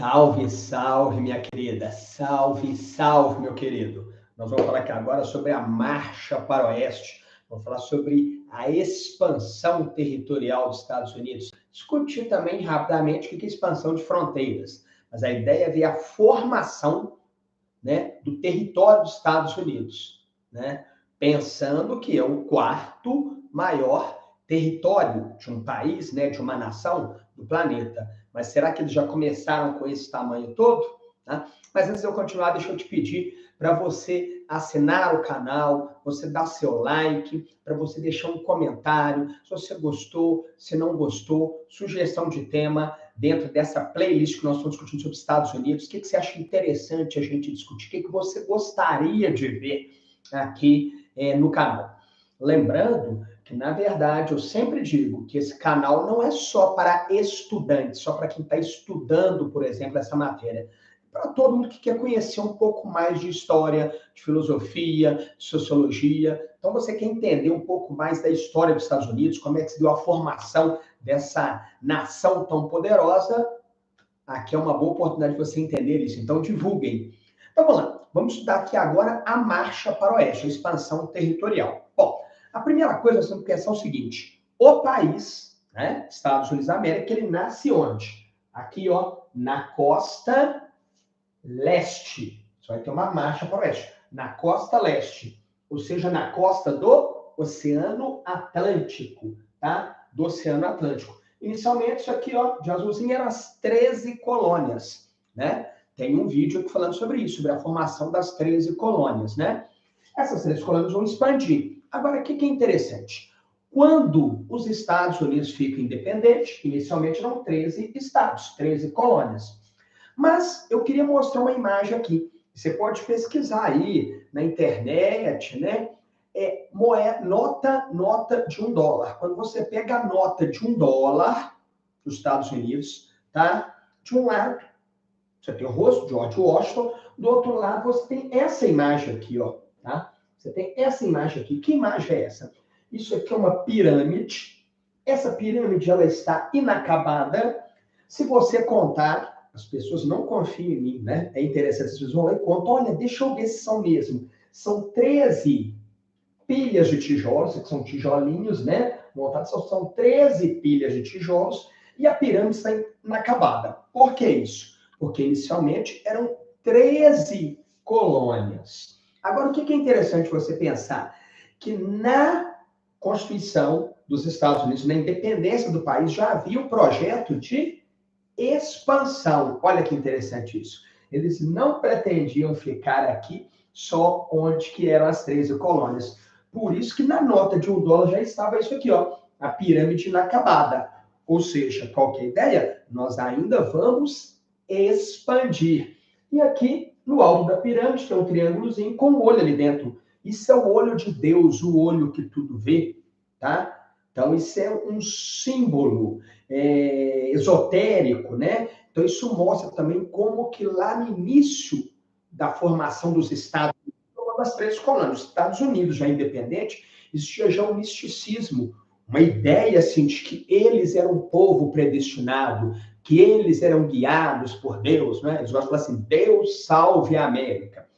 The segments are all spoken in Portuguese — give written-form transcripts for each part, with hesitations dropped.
Salve, salve, minha querida. Salve, salve, meu querido. Nós vamos falar aqui agora sobre a marcha para o oeste. Vamos falar sobre a expansão territorial dos Estados Unidos. Discutir também rapidamente o que é expansão de fronteiras. Mas a ideia é ver a formação, né, do território dos Estados Unidos, né? Pensando que é o quarto maior território de um país, né, de uma nação do planeta. Mas será que eles já começaram com esse tamanho todo? Tá? Mas antes de eu continuar, deixa eu te pedir para você assinar o canal, você dar seu like, para você deixar um comentário, se você gostou, se não gostou, sugestão de tema dentro dessa playlist que nós estamos discutindo sobre os Estados Unidos. O que você acha interessante a gente discutir? O que você gostaria de ver aqui no canal? Lembrando que, na verdade, eu sempre digo que esse canal não é só para estudantes, só para quem está estudando, por exemplo, essa matéria. Para todo mundo que quer conhecer um pouco mais de história, de filosofia, de sociologia. Então, você quer entender um pouco mais da história dos Estados Unidos, como é que se deu a formação dessa nação tão poderosa, aqui é uma boa oportunidade de você entender isso. Então, divulguem. Então, vamos lá. Vamos estudar aqui agora a marcha para o oeste, a expansão territorial. Bom, a primeira coisa, nós temos que pensar o seguinte. O país, né, Estados Unidos da América, ele nasce onde? Aqui, ó, na costa leste. Você vai ter uma marcha para o oeste. Na costa leste. Ou seja, na costa do Oceano Atlântico, tá? Do Oceano Atlântico. Inicialmente, isso aqui, ó, de azulzinho, eram as 13 colônias, né? Tem um vídeo aqui falando sobre isso, sobre a formação das 13 colônias, né? Essas 13 colônias vão expandir. Agora, o que é interessante? Quando os Estados Unidos ficam independentes, inicialmente eram 13 estados, 13 colônias. Mas eu queria mostrar uma imagem aqui. Você pode pesquisar aí na internet, né? Nota de $1. Quando você pega a nota de $1 dos Estados Unidos, tá? De um lado, você tem o rosto de George Washington, do outro lado você tem essa imagem aqui, ó, tá? Você tem essa imagem aqui. Que imagem é essa? Isso aqui é uma pirâmide. Essa pirâmide, ela está inacabada. Se você contar, as pessoas não confiam em mim, né? É interessante, as pessoas vão lá e contam, olha, deixa eu ver se são mesmo. São 13 pilhas de tijolos, que são tijolinhos, né? Montados, são 13 pilhas de tijolos, e a pirâmide está inacabada. Por que isso? Porque inicialmente eram 13 colônias. Agora, o que é interessante você pensar? Que na Constituição dos Estados Unidos, na independência do país, já havia o projeto de expansão. Olha que interessante isso. Eles não pretendiam ficar aqui só onde que eram as 13 colônias. Por isso que na nota de $1 já estava isso aqui, ó, a pirâmide inacabada. Ou seja, qual que é a ideia? Nós ainda vamos expandir. E aqui, no alto da pirâmide, tem um triângulozinho com um olho ali dentro. Isso é o olho de Deus, o olho que tudo vê, tá? Então, isso é um símbolo esotérico, né? Então, isso mostra também como que lá no início da formação dos Estados Unidos, uma das 13 colônias, os Estados Unidos já independente, existia já um misticismo, uma ideia assim de que eles eram um povo predestinado, que eles eram guiados por Deus, né? Eles gostam de falar assim, Deus salve a América.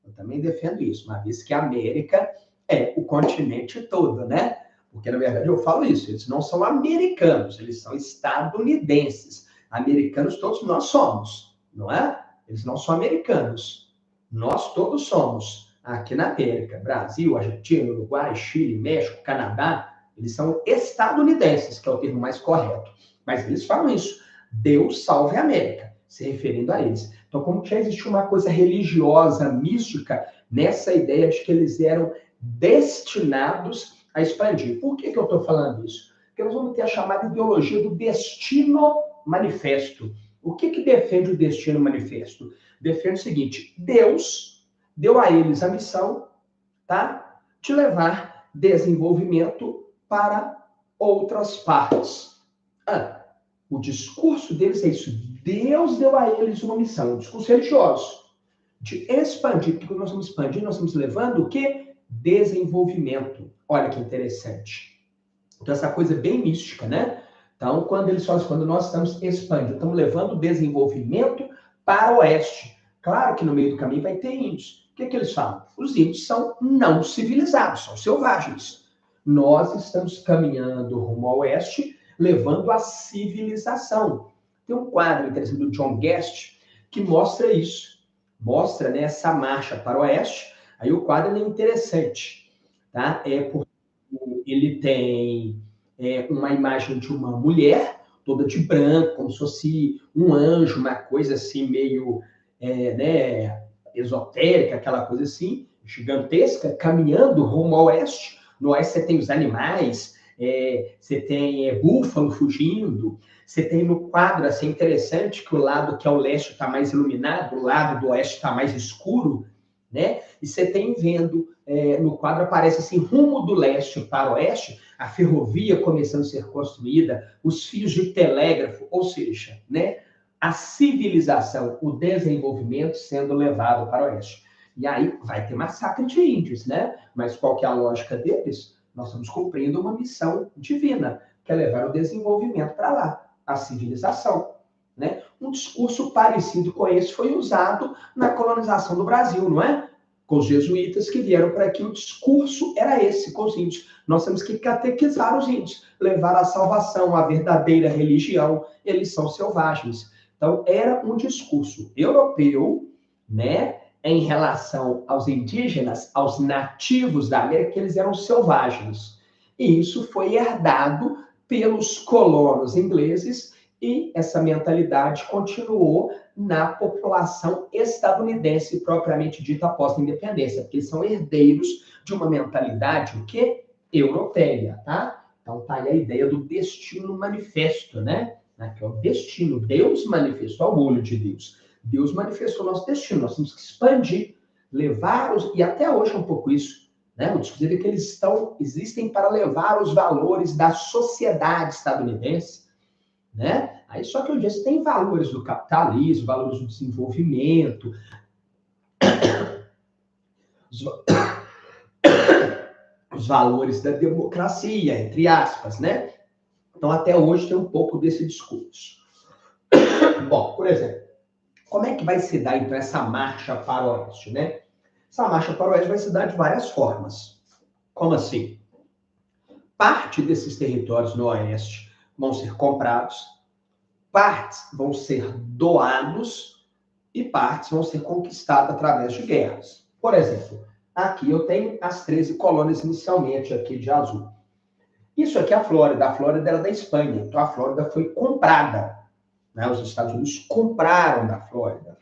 Eu também defendo isso, uma vez que a América é o continente todo, né? Porque, na verdade, eu falo isso, eles não são americanos, eles são estadunidenses. Americanos todos nós somos, não é? Eles não são americanos. Nós todos somos aqui na América. Brasil, Argentina, Uruguai, Chile, México, Canadá. Eles são estadunidenses, que é o termo mais correto. Mas eles falam isso. Deus salve a América, se referindo a eles. Então, como que já existe uma coisa religiosa, mística, nessa ideia de que eles eram destinados a expandir. Por que eu estou falando isso? Porque nós vamos ter a chamada ideologia do destino manifesto. O que defende o destino manifesto? Defende o seguinte, Deus deu a eles a missão, tá, de levar desenvolvimento para outras partes. O discurso deles é isso. Deus deu a eles uma missão, um discurso religioso, de expandir. Porque nós vamos expandir, nós estamos levando o quê? Desenvolvimento. Olha que interessante. Então, essa coisa bem mística, né? Então, quando eles falam assim, quando nós estamos expandindo, estamos levando o desenvolvimento para o oeste. Claro que no meio do caminho vai ter índios. O que eles falam? Os índios são não civilizados, são selvagens. Nós estamos caminhando rumo ao oeste, levando a civilização. Tem um quadro interessante do John Guest que mostra isso. Mostra, né, essa marcha para o oeste. Aí o quadro é interessante, tá? Porque ele tem uma imagem de uma mulher toda de branco, como se fosse um anjo, uma coisa assim meio né, esotérica, aquela coisa assim, gigantesca, caminhando rumo ao oeste. No oeste você tem os animais, você tem búfalo fugindo, você tem no quadro, assim, interessante, que o lado que é o leste está mais iluminado, o lado do oeste está mais escuro, né? E você tem vendo, no quadro aparece assim, rumo do leste para o oeste, a ferrovia começando a ser construída, os fios de telégrafo, ou seja, né, a civilização, o desenvolvimento sendo levado para o oeste. E aí vai ter massacre de índios, né? Mas qual que é a lógica deles? Nós estamos cumprindo uma missão divina, que é levar o desenvolvimento para lá, a civilização, né? Um discurso parecido com esse foi usado na colonização do Brasil, não é? Com os jesuítas que vieram para aqui, o discurso era esse com os índios. Nós temos que catequizar os índios, levar a salvação, a verdadeira religião. Eles são selvagens. Então, era um discurso europeu, né, em relação aos indígenas, aos nativos da América, que eles eram selvagens. E isso foi herdado pelos colonos ingleses e essa mentalidade continuou na população estadunidense propriamente dita após a independência, porque eles são herdeiros de uma mentalidade o quê? Europeia, tá? Então tá aí a ideia do destino manifesto, né? Que é o destino. Deus manifestou o olho de Deus. Deus manifestou o nosso destino. Nós temos que expandir, levar os... E até hoje é um pouco isso, né? O discurso é que eles existem para levar os valores da sociedade estadunidense, né? Aí só que eu disse, tem valores do capitalismo, valores do desenvolvimento, os valores da democracia, entre aspas, né? Então, até hoje tem um pouco desse discurso. Bom, por exemplo, como é que vai se dar, então, essa marcha para o oeste, né? Essa marcha para o oeste vai se dar de várias formas. Como assim? Parte desses territórios no oeste vão ser comprados, partes vão ser doados e partes vão ser conquistadas através de guerras. Por exemplo, aqui eu tenho as 13 colônias inicialmente aqui de azul. Isso aqui é a Flórida. A Flórida era da Espanha. Então, a Flórida foi comprada, né? Os Estados Unidos compraram da Flórida.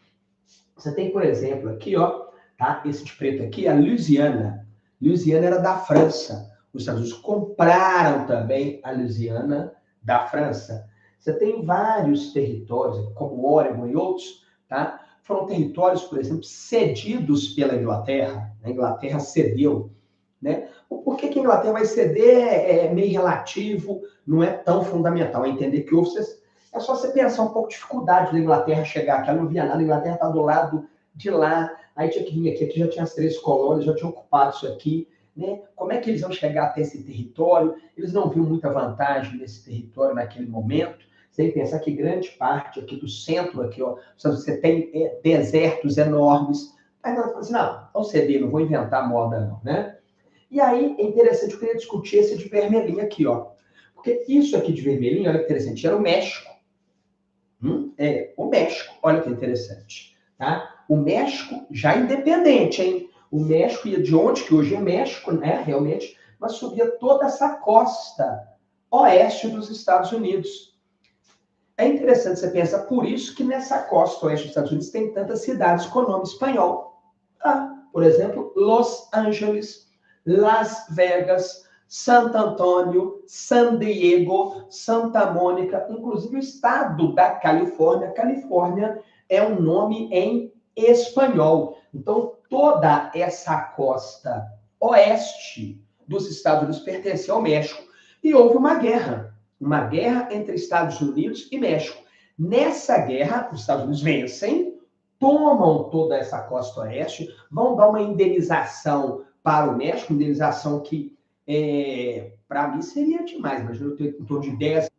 Você tem, por exemplo, aqui, ó, tá? Esse de preto aqui é a Louisiana. Louisiana era da França. Os Estados Unidos compraram também a Louisiana da França. Você tem vários territórios, como Oregon e outros, tá? Foram territórios, por exemplo, cedidos pela Inglaterra. A Inglaterra cedeu, né? Por que a Inglaterra vai ceder é meio relativo, não é tão fundamental. É entender que houve... É só você pensar um pouco de dificuldade da Inglaterra chegar aqui. Ela não via nada, a Inglaterra está do lado de lá, aí tinha que vir aqui já tinha as 3 colônias, já tinha ocupado isso aqui, né? Como é que eles vão chegar até esse território? Eles não viam muita vantagem nesse território naquele momento. Você tem que pensar que grande parte aqui do centro, aqui, ó, você tem desertos enormes. Aí nós falamos assim, não, vou ceder, não vou inventar moda não, né? E aí, é interessante, eu queria discutir esse de vermelhinho aqui, ó. Porque isso aqui de vermelhinho, olha que interessante, era o México. O México, olha que interessante. Tá? O México já independente, hein? O México ia de onde, que hoje é México, né? Realmente, mas subia toda essa costa oeste dos Estados Unidos. É interessante você pensar, por isso que nessa costa oeste dos Estados Unidos tem tantas cidades com nome espanhol. Tá? Por exemplo, Los Angeles, Las Vegas, Santo Antônio, San Diego, Santa Mônica, inclusive o estado da Califórnia. Califórnia é um nome em espanhol. Então, toda essa costa oeste dos Estados Unidos pertencia ao México. E houve uma guerra entre Estados Unidos e México. Nessa guerra, os Estados Unidos vencem, tomam toda essa costa oeste, vão dar uma indenização para o México, indenização que para mim seria demais, mas eu tenho em torno de 10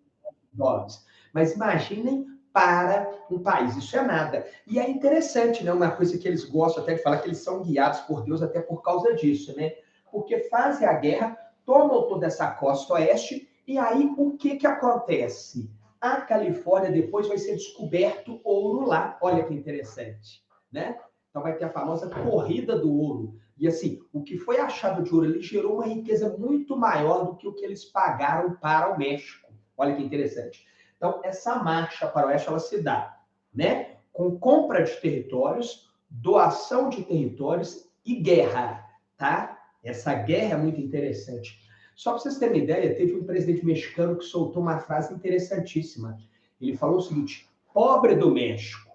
dólares. Mas imaginem para um país, isso é nada. E é interessante, né? Uma coisa que eles gostam até de falar, que eles são guiados por Deus até por causa disso, né? Porque fazem a guerra, tomam toda essa costa oeste, e aí o que acontece? A Califórnia depois vai ser descoberto ouro lá. Olha que interessante, né? Então vai ter a famosa corrida do ouro. E assim, o que foi achado de ouro ali gerou uma riqueza muito maior do que o que eles pagaram para o México. Olha que interessante. Então, essa marcha para o oeste, ela se dá, né? Com compra de territórios, doação de territórios e guerra, tá? Essa guerra é muito interessante. Só para vocês terem uma ideia, teve um presidente mexicano que soltou uma frase interessantíssima. Ele falou o seguinte: pobre do México,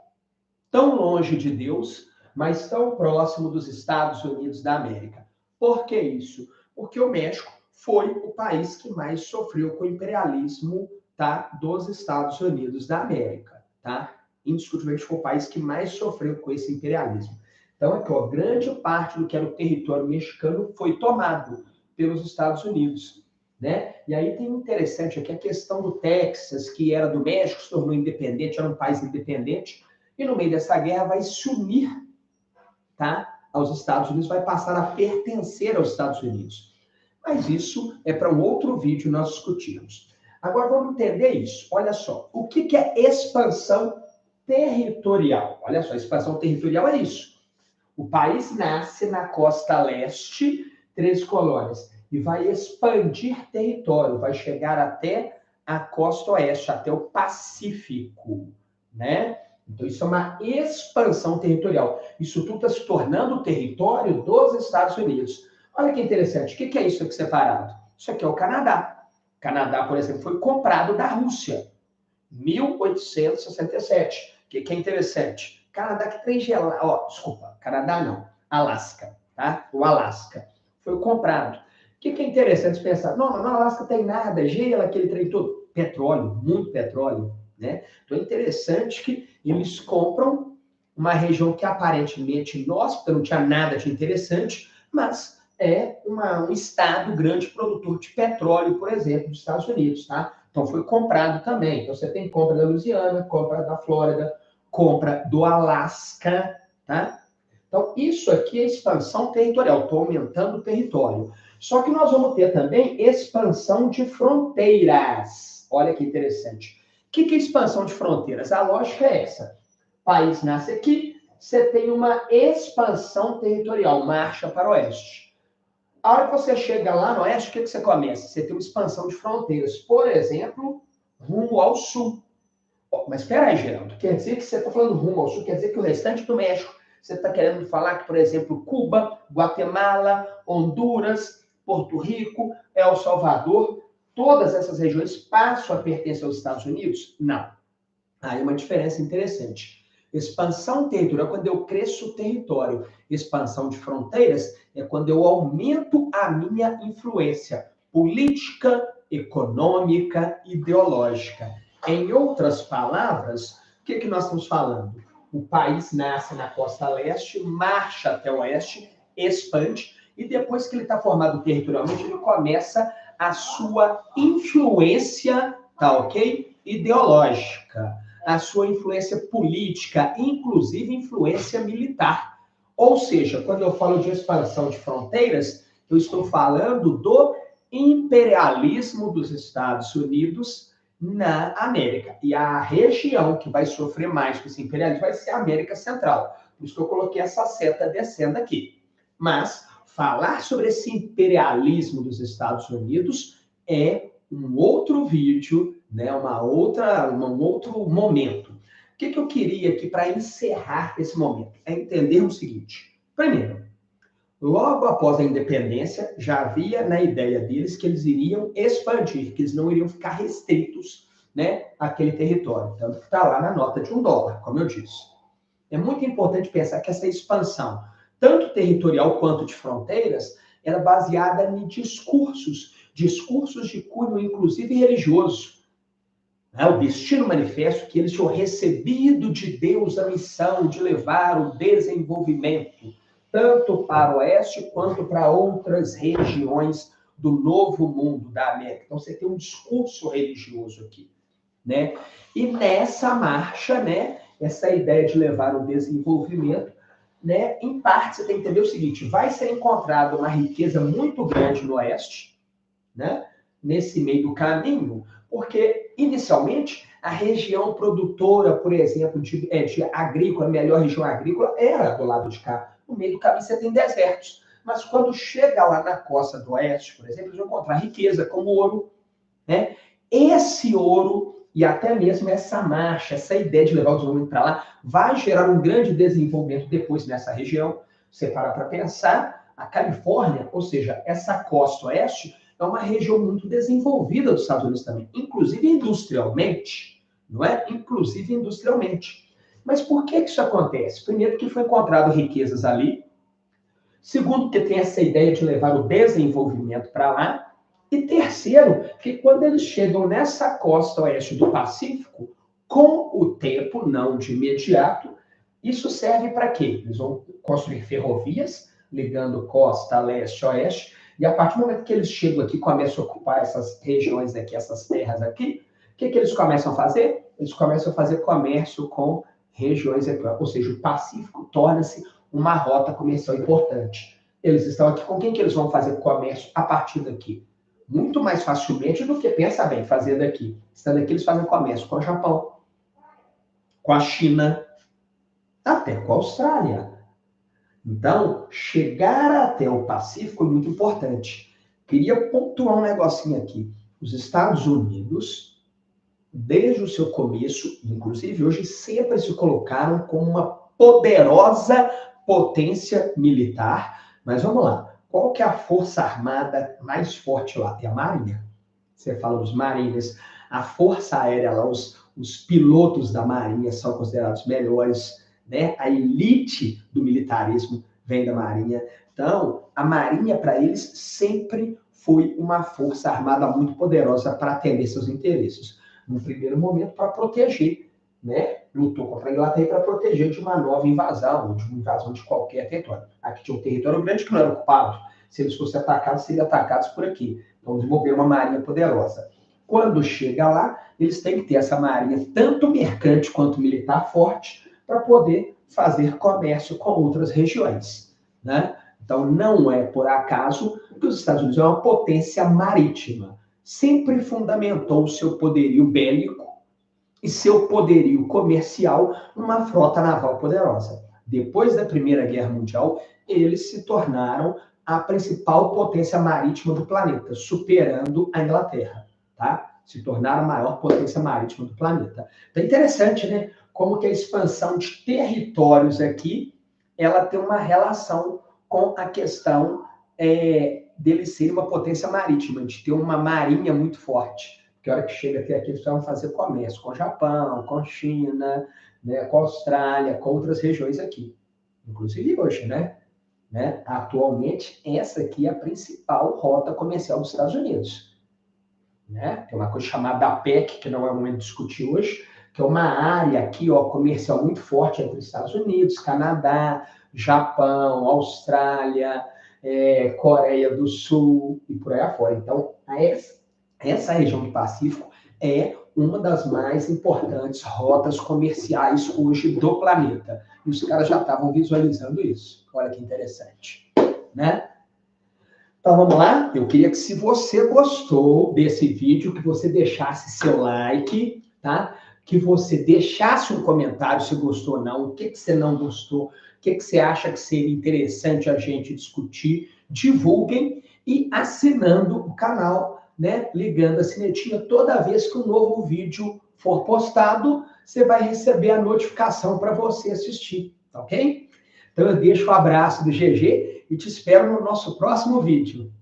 tão longe de Deus, mas tão próximo dos Estados Unidos da América. Por que isso? Porque o México foi o país que mais sofreu com o imperialismo, tá, dos Estados Unidos da América, tá? Indiscutivelmente foi o país que mais sofreu com esse imperialismo. Então, aqui, ó, grande parte do que era o território mexicano foi tomado pelos Estados Unidos, né? E aí tem interessante aqui a questão do Texas, que era do México, se tornou independente, era um país independente, e no meio dessa guerra vai se unir, tá, aos Estados Unidos, vai passar a pertencer aos Estados Unidos. Mas isso é para um outro vídeo nós discutirmos. Agora vamos entender isso. Olha só, o que é expansão territorial? Olha só, expansão territorial é isso. O país nasce na costa leste, 13 colônias, e vai expandir território, vai chegar até a costa oeste, até o Pacífico, né? Então, isso é uma expansão territorial. Isso tudo está se tornando território dos Estados Unidos. Olha que interessante. O que é isso aqui separado? Isso aqui é o Canadá. O Canadá, por exemplo, foi comprado da Rússia em 1867. O que é interessante? Canadá que tem gelado. Oh, desculpa, Canadá não. Alasca, tá? O Alasca. Foi comprado. O que é interessante pensar? Não, no Alasca tem nada, gelo, aquele trem todo. Petróleo, muito petróleo, né? Então é interessante que eles compram uma região que aparentemente inóspita, não tinha nada de interessante, mas é um estado grande produtor de petróleo, por exemplo, dos Estados Unidos, tá? Então foi comprado também. Então você tem compra da Louisiana, compra da Flórida, compra do Alasca, tá? Então isso aqui é expansão territorial, estou aumentando o território. Só que nós vamos ter também expansão de fronteiras. Olha que interessante. O que é expansão de fronteiras? A lógica é essa. O país nasce aqui, você tem uma expansão territorial, marcha para o oeste. A hora que você chega lá no oeste, o que você começa? Você tem uma expansão de fronteiras. Por exemplo, rumo ao sul. Mas espera aí, Geraldo. Quer dizer que você está falando rumo ao sul, quer dizer que o restante do México, você está querendo falar que, por exemplo, Cuba, Guatemala, Honduras, Porto Rico, El Salvador, todas essas regiões passam a pertencer aos Estados Unidos? Não. Aí uma diferença interessante. Expansão territorial é quando eu cresço o território. Expansão de fronteiras é quando eu aumento a minha influência política, econômica, ideológica. Em outras palavras, o que nós estamos falando? O país nasce na costa leste, marcha até o oeste, expande, e depois que ele está formado territorialmente, ele começa a sua influência, tá ok? Ideológica, a sua influência política, inclusive influência militar. Ou seja, quando eu falo de expansão de fronteiras, eu estou falando do imperialismo dos Estados Unidos na América. E a região que vai sofrer mais com esse imperialismo vai ser a América Central. Por isso que eu coloquei essa seta descendo aqui. Mas falar sobre esse imperialismo dos Estados Unidos é um outro vídeo, né? Um outro momento. O que eu queria aqui para encerrar esse momento? É entender o seguinte. Primeiro, logo após a independência, já havia na ideia deles que eles iriam expandir, que eles não iriam ficar restritos, né, àquele território. Tanto que está lá na nota de $1, como eu disse. É muito importante pensar que essa expansão, tanto territorial quanto de fronteiras, era baseada em discursos de cunho, inclusive religioso. O destino manifesto que eles tinham recebido de Deus a missão de levar o desenvolvimento, tanto para o oeste quanto para outras regiões do novo mundo da América. Então, você tem um discurso religioso aqui. né? E nessa marcha, né, essa ideia de levar o desenvolvimento, né, em parte você tem que entender o seguinte, vai ser encontrada uma riqueza muito grande no Oeste, né, nesse meio do caminho, porque, inicialmente, a região produtora, por exemplo, de agrícola, a melhor região agrícola, era do lado de cá. No meio do caminho você tem desertos. Mas quando chega lá na costa do Oeste, por exemplo, eles vão encontrar riqueza, como ouro, né? Esse ouro e até mesmo essa marcha, essa ideia de levar o desenvolvimento para lá, vai gerar um grande desenvolvimento depois nessa região. Você para pensar, a Califórnia, ou seja, essa costa oeste, é uma região muito desenvolvida dos Estados Unidos também, inclusive industrialmente, não é? Inclusive industrialmente. Mas por que isso acontece? Primeiro, que foi encontrado riquezas ali. Segundo, que tem essa ideia de levar o desenvolvimento para lá. E terceiro, que quando eles chegam nessa costa oeste do Pacífico, com o tempo, não de imediato, isso serve para quê? Eles vão construir ferrovias, ligando costa leste a oeste, e a partir do momento que eles chegam aqui, começam a ocupar essas regiões aqui, essas terras aqui, o que eles começam a fazer? Eles começam a fazer comércio com regiões aqui, ou seja, o Pacífico torna-se uma rota comercial importante. Eles estão aqui, com quem que eles vão fazer comércio a partir daqui? Muito mais facilmente do que, pensa bem, fazer daqui. Estando aqui, eles fazem comércio com o Japão, com a China, até com a Austrália. Então, chegar até o Pacífico é muito importante. Queria pontuar um negocinho aqui. Os Estados Unidos, desde o seu começo, inclusive hoje, sempre se colocaram como uma poderosa potência militar. Mas vamos lá. Qual que é a força armada mais forte lá? É a Marinha. Você fala dos Marines. A força aérea lá, os pilotos da Marinha são considerados melhores, né? A elite do militarismo vem da Marinha. Então, a Marinha, para eles, sempre foi uma força armada muito poderosa para atender seus interesses. No primeiro momento, para proteger, né? Lutou contra a Inglaterra para proteger de uma nova invasão, ou de uma invasão de qualquer território. Aqui tinha um território grande que não era ocupado. Se eles fossem atacados, seriam atacados por aqui. Então, desenvolveram uma marinha poderosa. Quando chega lá, eles têm que ter essa marinha, tanto mercante quanto militar, forte, para poder fazer comércio com outras regiões, né? Então, não é por acaso que os Estados Unidos é uma potência marítima. Sempre fundamentou o seu poderio bélico e seu poderio comercial numa frota naval poderosa. Depois da Primeira Guerra Mundial, eles se tornaram a principal potência marítima do planeta, superando a Inglaterra, tá? Se tornaram a maior potência marítima do planeta. Então é interessante, né? Como que a expansão de territórios aqui, ela tem uma relação com a questão dele ser uma potência marítima, de ter uma marinha muito forte. Porque a hora que chega até aqui, eles vão fazer comércio com o Japão, com a China, né, com a Austrália, com outras regiões aqui. Inclusive hoje, né? Atualmente, essa aqui é a principal rota comercial dos Estados Unidos. Né? Tem uma coisa chamada APEC, que não é o momento de discutir hoje, que é uma área aqui, ó, comercial muito forte entre os Estados Unidos, Canadá, Japão, Austrália, Coreia do Sul e por aí afora. Então, essa região do Pacífico é uma das mais importantes rotas comerciais hoje do planeta. E os caras já estavam visualizando isso. Olha que interessante, né? Então, vamos lá? Eu queria que, se você gostou desse vídeo, que você deixasse seu like, tá? Que você deixasse um comentário se gostou ou não, o que você não gostou, o que você acha que seria interessante a gente discutir. Divulguem e assinando o canal, né? Ligando a sinetinha toda vez que um novo vídeo for postado, você vai receber a notificação para você assistir, tá ok? Então eu deixo o abraço do GG e te espero no nosso próximo vídeo.